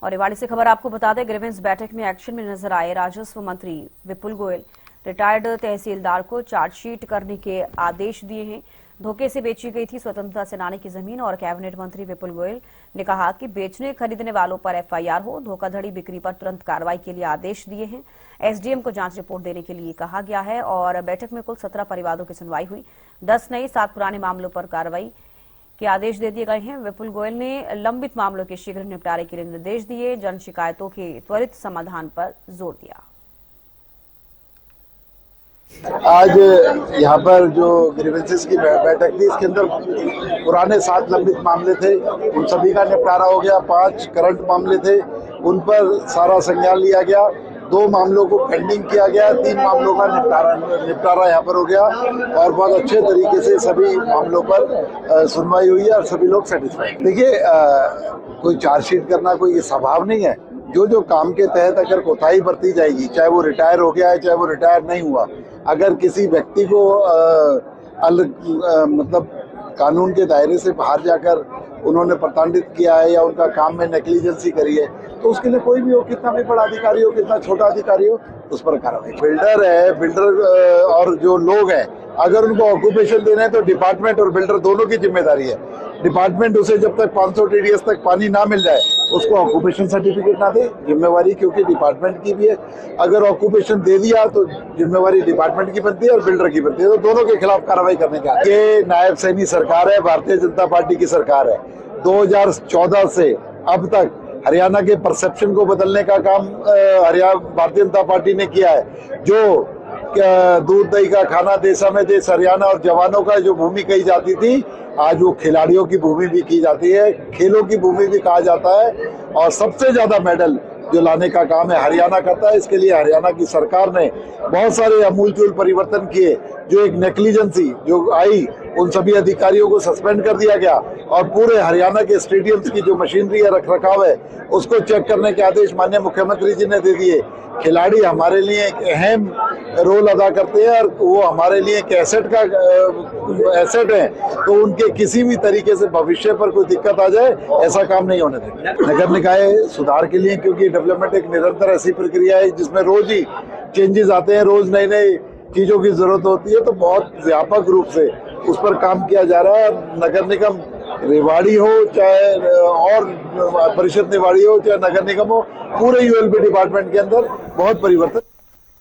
और रेवाड़ी से खबर आपको बता दें, ग्रीवेंस बैठक में एक्शन में नजर आए राजस्व मंत्री विपुल गोयल। रिटायर्ड तहसीलदार को चार्जशीट करने के आदेश दिए हैं। धोखे से बेची गई थी स्वतंत्रता सेनानी की जमीन और कैबिनेट मंत्री विपुल गोयल ने कहा कि बेचने खरीदने वालों पर एफआईआर हो। धोखाधड़ी बिक्री पर तुरंत कार्रवाई के लिए आदेश दिए हैं। एसडीएम को जांच रिपोर्ट देने के लिए कहा गया है और बैठक में कुल 17 परिवारों की सुनवाई हुई। 10 नए 7 पुराने मामलों पर कार्रवाई के आदेश दे दिए गए हैं। विपुल गोयल ने लंबित मामलों के शीघ्र निपटारे के लिए निर्देश दिए। जन शिकायतों के त्वरित समाधान पर जोर दिया। आज यहाँ पर जो ग्रीवेंसेस की बैठक थी, इसके अंदर पुराने 7 लंबित मामले थे, उन सभी का निपटारा हो गया। 5 करंट मामले थे, उन पर सारा संज्ञान लिया गया। 2 मामलों को पेंडिंग किया गया। 3 मामलों का निपटारा यहाँ पर हो गया और बहुत अच्छे तरीके से सभी मामलों पर सुनवाई हुई है और सभी लोग सेटिस्फाइड। देखिए, कोई चार्जशीट करना कोई स्वभाव नहीं है। जो काम के तहत अगर कोताही बरती जाएगी, चाहे वो रिटायर हो गया है, चाहे वो रिटायर नहीं हुआ, अगर किसी व्यक्ति को मतलब कानून के दायरे से बाहर जाकर उन्होंने प्रताड़ित किया है या उनका काम में नेग्लिजेंसी करी है, तो उसके लिए कोई भी हो, कितना भी बड़ा अधिकारी हो, कितना छोटा अधिकारी हो, उस पर कार्रवाई। बिल्डर है, बिल्डर और जो लोग हैं, अगर उनको ऑक्यूपेशन देना है तो डिपार्टमेंट और बिल्डर दोनों की जिम्मेदारी है। डिपार्टमेंट उसे जब तक 500 TDS तक पानी ना मिल जाए उसको ऑक्यूपेशन सर्टिफिकेट ना दे, जिम्मेवारी क्योंकि डिपार्टमेंट की भी है। अगर ऑक्यूपेशन दे दिया तो जिम्मेवारी डिपार्टमेंट की बनती है और बिल्डर की बनती है, तो दोनों के खिलाफ कार्रवाई करने का। ये नायब सैनी सरकार है, भारतीय जनता पार्टी की सरकार है। 2014 से अब तक हरियाणा के परसेप्शन को बदलने का काम भारतीय जनता पार्टी ने किया है। जो दूध दही का खाना देशा में देश हरियाणा और जवानों का जो भूमि कही जाती थी, आज वो खिलाड़ियों की भूमि भी की जाती है, खेलों की भूमि भी कहा जाता है। और सबसे ज्यादा मेडल जो लाने का काम है हरियाणा करता है। इसके लिए हरियाणा की सरकार ने बहुत सारे अमूलचूल परिवर्तन किए। जो एक नेग्लिजेंसी जो आई, उन सभी अधिकारियों को सस्पेंड कर दिया गया और पूरे हरियाणा के स्टेडियम्स की जो मशीनरी है, रख रखाव है, उसको चेक करने के आदेश माननीय मुख्यमंत्री जी ने दे दिए। खिलाड़ी हमारे लिए एक अहम रोल अदा करते हैं और वो हमारे लिए एक एसेट है, तो उनके किसी भी तरीके से भविष्य पर कोई दिक्कत आ जाए, ऐसा काम नहीं होने देंगे। नगर निकाय सुधार के लिए, क्योंकि डेवलपमेंट एक निरंतर ऐसी प्रक्रिया है जिसमें रोज ही चेंजेस आते हैं, रोज नई नई चीजों की जरूरत होती है, तो बहुत व्यापक रूप से उस पर काम किया जा रहा है। नगर निगम रेवाड़ी हो, चाहे और परिषद रेवाड़ी हो, चाहे नगर निगम हो, पूरे ULB डिपार्टमेंट के अंदर बहुत परिवर्तन